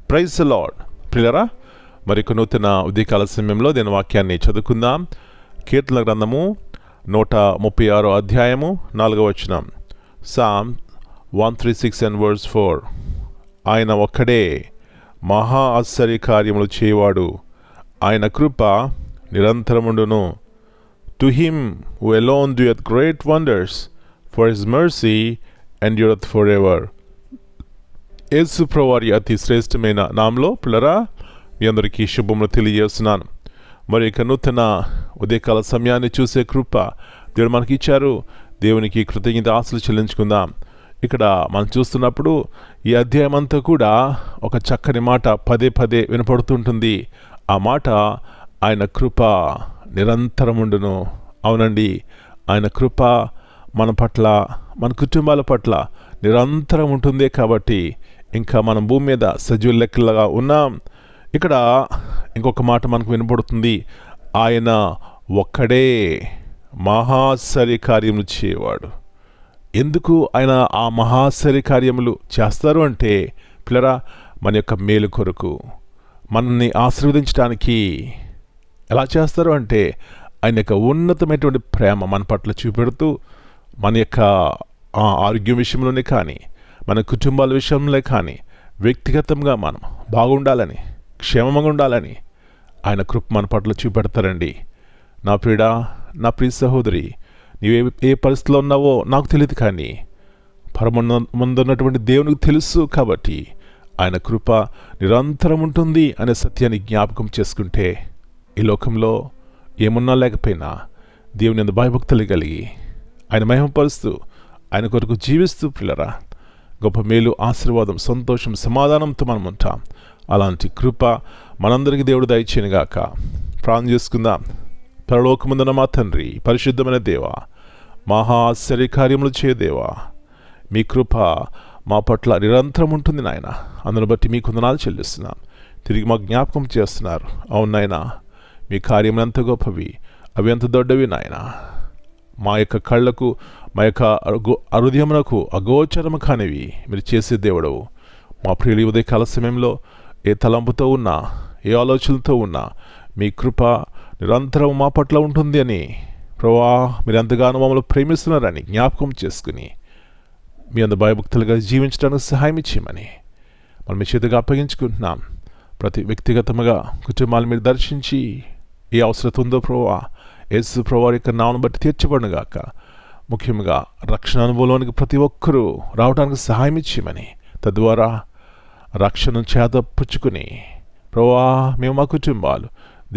Praise the lord. ప్రియులారా, మరికొన్ని నూతన ఉదయకాల సమయంలో దీని వాక్యాన్ని చదువుకుందాం. కీర్తన గ్రంథము 136 అధ్యాయము 4వ వచనం. Psalm 136 and verse 4. ఆయన ఒక్కడే మహా ఆశ్చర్య కార్యములు చేయవాడు, ఆయన కృప నిరంతరముండును. To him who alone doeth great wonders, for his mercy endureth forever. యేసు ప్రభువారి అతి శ్రేష్టమైన నామంలో పిల్లరా మీ అందరికీ శుభములు తెలియజేస్తున్నాను. మరి ఇక నూతన ఉదయకాల సమయాన్ని చూసే కృప దేవుడు మనకి ఇచ్చారు. దేవునికి కృతజ్ఞత ఆశలు చెల్లించుకుందాం. ఇక్కడ మనం చూస్తున్నప్పుడు ఈ అధ్యాయం అంతా కూడా ఒక చక్కని మాట పదే పదే వినపడుతుంటుంది. ఆ మాట ఆయన కృప నిరంతరముండును. అవునండి, ఆయన కృప మన పట్ల, మన కుటుంబాల పట్ల నిరంతరం ఉంటుందే కాబట్టి ఇంకా మనం భూమి మీద సజీవ లెక్కలుగా ఉన్నాం. ఇక్కడ ఇంకొక మాట మనకు వినపడుతుంది, ఆయన ఒక్కడే మహాశ్చర్య కార్యములు చేయవాడు. ఎందుకు ఆయన ఆ మహాశ్చర్య కార్యములు చేస్తారు అంటే పిల్లరా, మన యొక్క మేలు కొరకు, మనల్ని ఆశీర్వదించడానికి. ఎలా చేస్తారు అంటే ఆయన యొక్క ఉన్నతమైనటువంటి ప్రేమ మన పట్ల చూపెడుతూ, మన యొక్క ఆరోగ్యం విషయంలోనే కానీ, మన కుటుంబాల విషయంలో కానీ, వ్యక్తిగతంగా మనం బాగుండాలని, క్షేమంగా ఉండాలని ఆయన కృప మన పట్ల చూపెడతారండి. నా ప్రియుడా, నా ప్రియ సహోదరి, నీవే ఏ పరిస్థితిలో ఉన్నావో నాకు తెలియదు, కానీ పరమున్నటువంటి దేవునికి తెలుసు. కాబట్టి ఆయన కృప నిరంతరం ఉంటుంది అనే సత్యాన్ని జ్ఞాపకం చేసుకుంటే ఈ లోకంలో ఏమున్నా లేకపోయినా దేవుని యందు భయభక్తులు కలిగి ఆయన మహిమపరుస్తూ ఆయన కొరకు జీవిస్తూ పిల్లరా గొప్ప మేలు, ఆశీర్వాదం, సంతోషం, సమాధానంతో మనం ఉంటాం. అలాంటి కృప మనందరికీ దేవుడు దయచేయనుగాక. ప్రార్థన చేసుకుందాం. పరలోకమందున్న మా తండ్రి, పరిశుద్ధమైన దేవా, మహా ఆశ్చర్య కార్యములు చేయ దేవా, మీ కృప మా పట్ల నిరంతరం ఉంటుంది నాయన. అందును బట్టి మీ వందనాలు చెల్లిస్తున్నాం. తిరిగి మా జ్ఞాపకం చేస్తున్నారు. అవును నాయన, మీ కార్యములు ఎంత గొప్పవి, అవి ఎంత దొడ్డవి నాయన. మా యొక్క కళ్ళకు, మా యొక్క హృదయమునకు అగోచరము కానివి మీరు చేసే దేవుడవు. మా ప్రియుల ఉదయకాల సమయంలో ఏ తలంపుతో ఉన్నా, ఏ ఆలోచనలతో ఉన్నా మీ కృప నిరంతరం మా పట్ల ఉంటుంది అని ప్రభువా, మీరు ఎంతగానో మమ్మల్ని ప్రేమిస్తున్నారని జ్ఞాపకం చేసుకుని మీ అందు భయభక్తులుగా జీవించడానికి సహాయం ఇచ్చేయమని మనం మీ చేతిగా అప్పగించుకుంటున్నాం. ప్రతి వ్యక్తిగతంగా కుటుంబాలను మీరు దర్శించి ఏ అవసరం ఉందో ప్రభువా, యేసు ప్రభువారి యొక్క నామమును బట్టి తీర్చబడునుగాక. ముఖ్యంగా రక్షణ అనుభవంలోనికి ప్రతి ఒక్కరూ రావడానికి సహాయం ఇచ్చేయమని, తద్వారా రక్షణను చేతపుచ్చుకుని ప్రభువా మేము మా కుటుంబాలు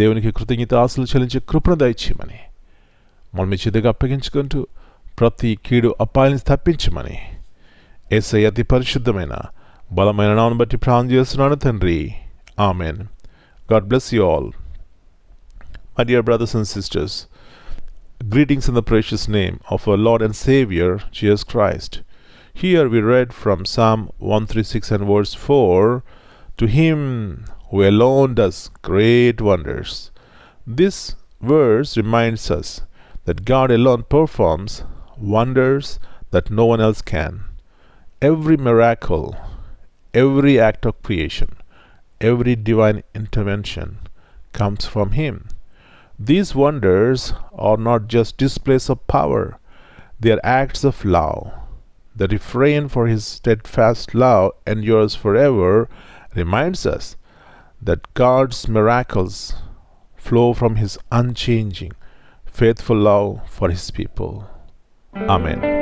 దేవునికి కృతజ్ఞత ఆశలు చెల్లించే కృపను దయచేయమని మనం మీ చేతిగా అప్పగించుకుంటూ ప్రతి కీడు అపాయాన్ని తప్పించమని యేసయ్య అతి పరిశుద్ధమైన బలమైన నామమును బట్టి ప్రార్థన చేస్తున్నాను తండ్రి. Amen. God bless you all. My dear brothers and sisters, greetings in the precious name of our Lord and Savior, Jesus Christ. Here we read from Psalm 136 and verse 4, To him who alone does great wonders. This verse reminds us that God alone performs wonders that no one else can. Every miracle, every act of creation, every divine intervention comes from him. These wonders are not just displays of power, they are acts of love. The refrain for his steadfast love endures forever reminds us that God's miracles flow from his unchanging, faithful love for his people. Amen.